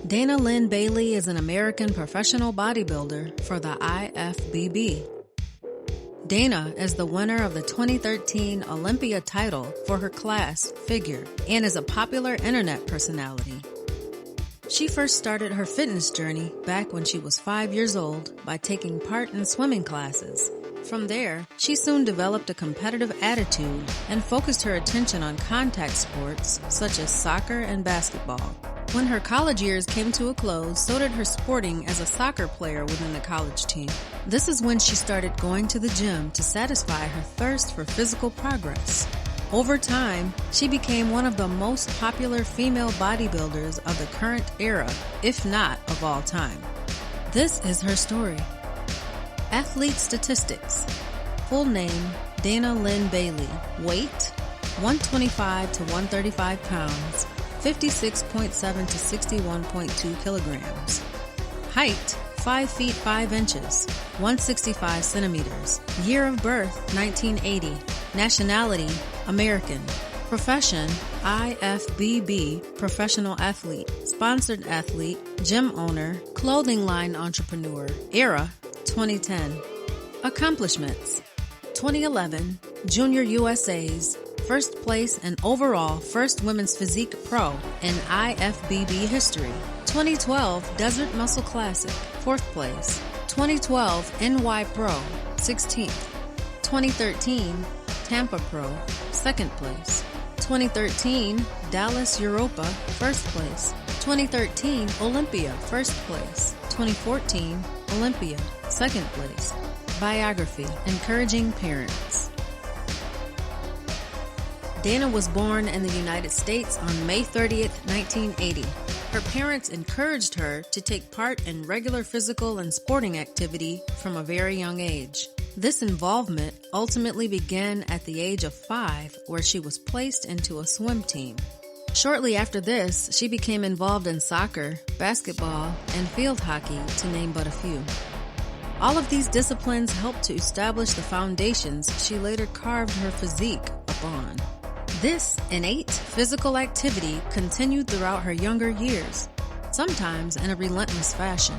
Dana Lynn Bailey is an American professional bodybuilder for the IFBB. Dana is the winner of the 2013 Olympia title for her class, figure, and is a popular internet personality. She first started her fitness journey back when she was 5 years old by taking part in swimming classes. From there, she soon developed a competitive attitude and focused her attention on contact sports such as soccer and basketball. When her college years came to a close, so did her sporting as a soccer player within the college team. This is when she started going to the gym to satisfy her thirst for physical progress. Over time, she became one of the most popular female bodybuilders of the current era, if not of all time. This is her story. Athlete statistics. Full name, Dana Lynn Bailey. Weight, 125 to 135 pounds, 56.7 to 61.2 kilograms. Height, 5 feet 5 inches, 165 centimeters. Year of birth, 1980. Nationality, American. Profession, IFBB, professional athlete, sponsored athlete, gym owner, clothing line entrepreneur. Era, 2010. Accomplishments. 2011, Junior USA's first place and overall first women's physique pro in IFBB history. 2012 Desert Muscle Classic, 4th place. 2012 NY Pro, 16th. 2013 Tampa Pro, 2nd place. 2013 Dallas Europa, 1st place. 2013 Olympia, 1st place. 2014 Olympia, 2nd place. Biography, encouraging parents. Dana was born in the United States on May 30th, 1980. Her parents encouraged her to take part in regular physical and sporting activity from a very young age. This involvement ultimately began at the age of 5, where she was placed into a swim team. Shortly after this, she became involved in soccer, basketball, and field hockey, to name but a few. All of these disciplines helped to establish the foundations she later carved her physique upon. This innate physical activity continued throughout her younger years, sometimes in a relentless fashion.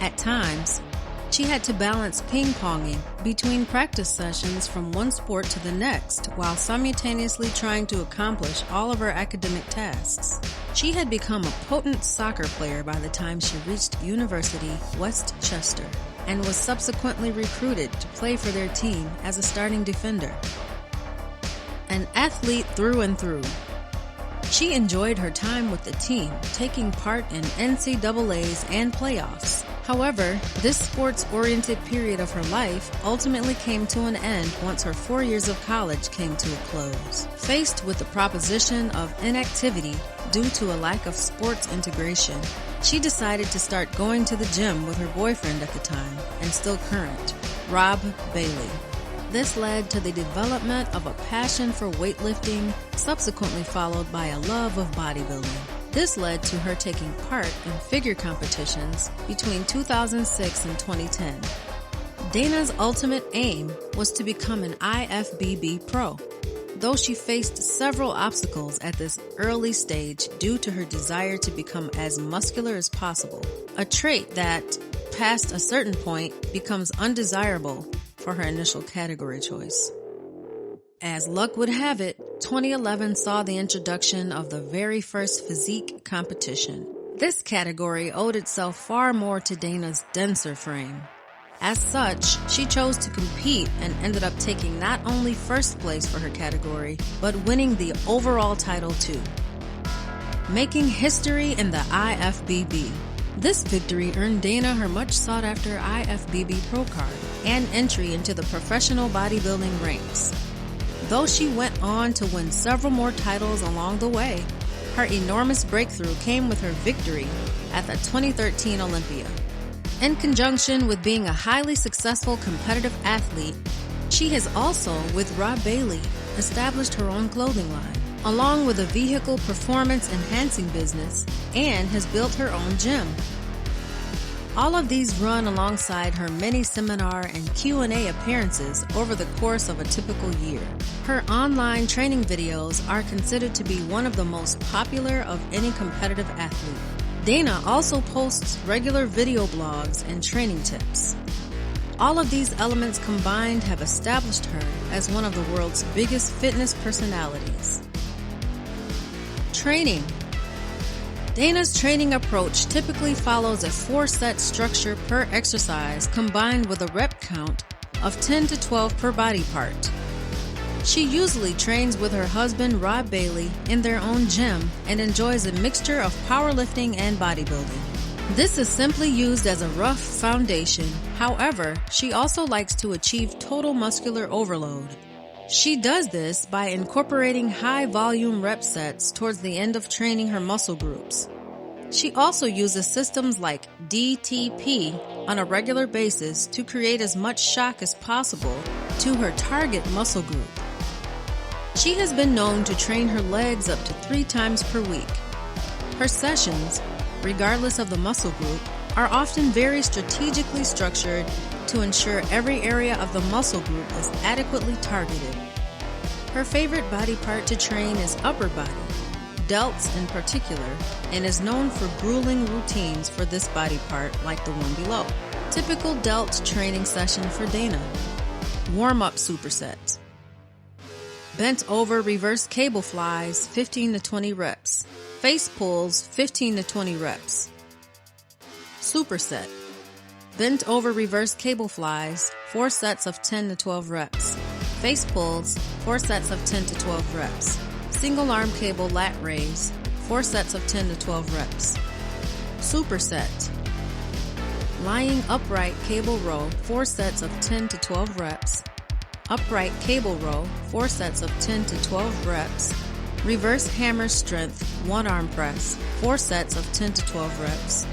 At times, she had to balance ping-ponging between practice sessions from one sport to the next while simultaneously trying to accomplish all of her academic tasks. She had become a potent soccer player by the time she reached University West Chester and was subsequently recruited to play for their team as a starting defender. An athlete through and through, she enjoyed her time with the team, taking part in NCAAs and playoffs. However, this sports-oriented period of her life ultimately came to an end once her 4 years of college came to a close. Faced with the proposition of inactivity due to a lack of sports integration, she decided to start going to the gym with her boyfriend at the time, and still current, Rob Bailey. This led to the development of a passion for weightlifting, subsequently followed by a love of bodybuilding. This led to her taking part in figure competitions between 2006 and 2010. Dana's ultimate aim was to become an IFBB pro, though she faced several obstacles at this early stage due to her desire to become as muscular as possible, a trait that, past a certain point, becomes undesirable for her initial category choice. As luck would have it, 2011 saw the introduction of the very first physique competition. This category owed itself far more to Dana's denser frame. As such, she chose to compete and ended up taking not only first place for her category, but winning the overall title too, making history in the IFBB. This victory earned Dana her much sought-after IFBB Pro card and entry into the professional bodybuilding ranks. Though she went on to win several more titles along the way, her enormous breakthrough came with her victory at the 2013 Olympia. In conjunction with being a highly successful competitive athlete, she has also, with Rob Bailey, established her own clothing line, along with a vehicle performance enhancing business, and has built her own gym. All of these run alongside her many seminar and Q&A appearances over the course of a typical year. Her online training videos are considered to be one of the most popular of any competitive athlete. Dana also posts regular video blogs and training tips. All of these elements combined have established her as one of the world's biggest fitness personalities. Training. Dana's training approach typically follows a 4-set structure per exercise combined with a rep count of 10 to 12 per body part. She usually trains with her husband Rob Bailey in their own gym and enjoys a mixture of powerlifting and bodybuilding. This is simply used as a rough foundation. However, she also likes to achieve total muscular overload. She does this by incorporating high-volume rep sets towards the end of training her muscle groups. She also uses systems like DTP on a regular basis to create as much shock as possible to her target muscle group. She has been known to train her legs up to 3 times per week. Her sessions, regardless of the muscle group, are often very strategically structured to ensure every area of the muscle group is adequately targeted. Her favorite body part to train is upper body, delts in particular, and is known for grueling routines for this body part like the one below. Typical delt training session for Dana. Warm-up supersets. Bent over reverse cable flies, 15 to 20 reps. Face pulls, 15 to 20 reps. Superset. Bent over reverse cable flies, 4 sets of 10 to 12 reps. Face pulls, 4 sets of 10 to 12 reps. Single arm cable lat raise, 4 sets of 10 to 12 reps. Superset. Lying upright cable row, 4 sets of 10 to 12 reps. Upright cable row, 4 sets of 10 to 12 reps. Reverse hammer strength, 1 arm press, 4 sets of 10 to 12 reps.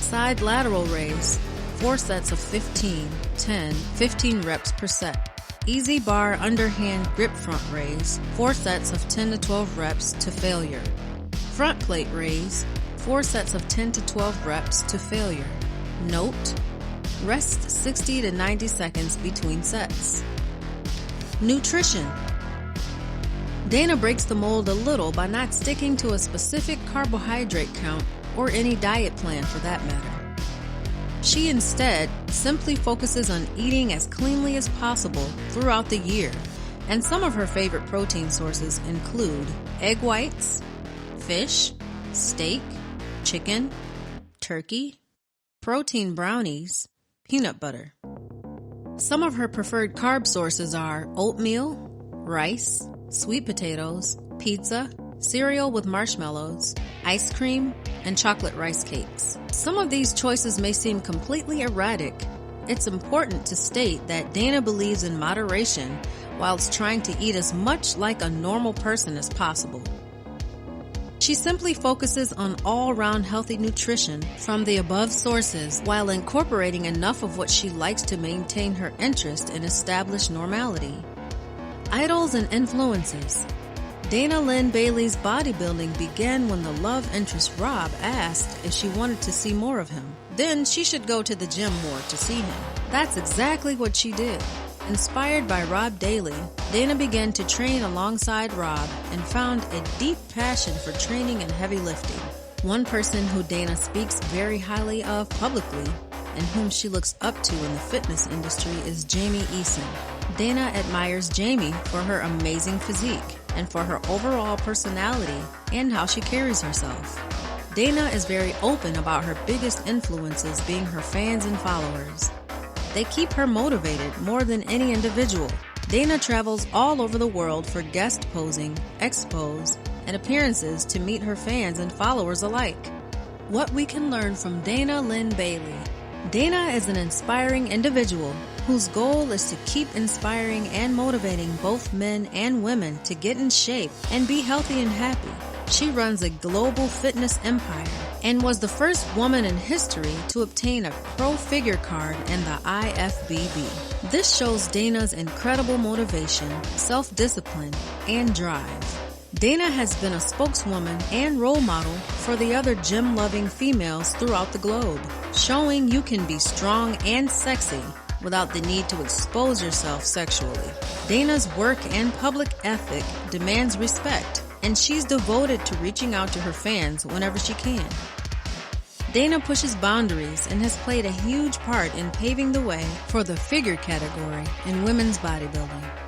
Side lateral raise, 4 sets of 15, 10, 15 reps per set. Easy bar underhand grip front raise, 4 sets of 10 to 12 reps to failure. Front plate raise, 4 sets of 10 to 12 reps to failure. Note, rest 60 to 90 seconds between sets. Nutrition. Dana breaks the mold a little by not sticking to a specific carbohydrate count or any diet plan for that matter. She instead simply focuses on eating as cleanly as possible throughout the year, and some of her favorite protein sources include egg whites, fish, steak, chicken, turkey, protein brownies, peanut butter. Some of her preferred carb sources are oatmeal, rice, sweet potatoes, pizza, cereal with marshmallows, ice cream, and chocolate rice cakes. Some of these choices may seem completely erratic. It's important to state that Dana believes in moderation whilst trying to eat as much like a normal person as possible. She simply focuses on all-round healthy nutrition from the above sources while incorporating enough of what she likes to maintain her interest in established normality. Idols and influences. Dana Lynn Bailey's bodybuilding began when the love interest Rob asked if she wanted to see more of him. Then she should go to the gym more to see him. That's exactly what she did. Inspired by Rob Daly, Dana began to train alongside Rob and found a deep passion for training and heavy lifting. One person who Dana speaks very highly of publicly and whom she looks up to in the fitness industry is Jamie Eason. Dana admires Jamie for her amazing physique and for her overall personality and how she carries herself. Dana is very open about her biggest influences being her fans and followers. They keep her motivated more than any individual. Dana travels all over the world for guest posing, expos, and appearances to meet her fans and followers alike. What we can learn from Dana Lynn Bailey. Dana is an inspiring individual whose goal is to keep inspiring and motivating both men and women to get in shape and be healthy and happy. She runs a global fitness empire and was the first woman in history to obtain a pro figure card in the IFBB. This shows Dana's incredible motivation, self-discipline, and drive. Dana has been a spokeswoman and role model for the other gym-loving females throughout the globe, showing you can be strong and sexy without the need to expose yourself sexually. Dana's work and public ethic demands respect, and she's devoted to reaching out to her fans whenever she can. Dana pushes boundaries and has played a huge part in paving the way for the figure category in women's bodybuilding.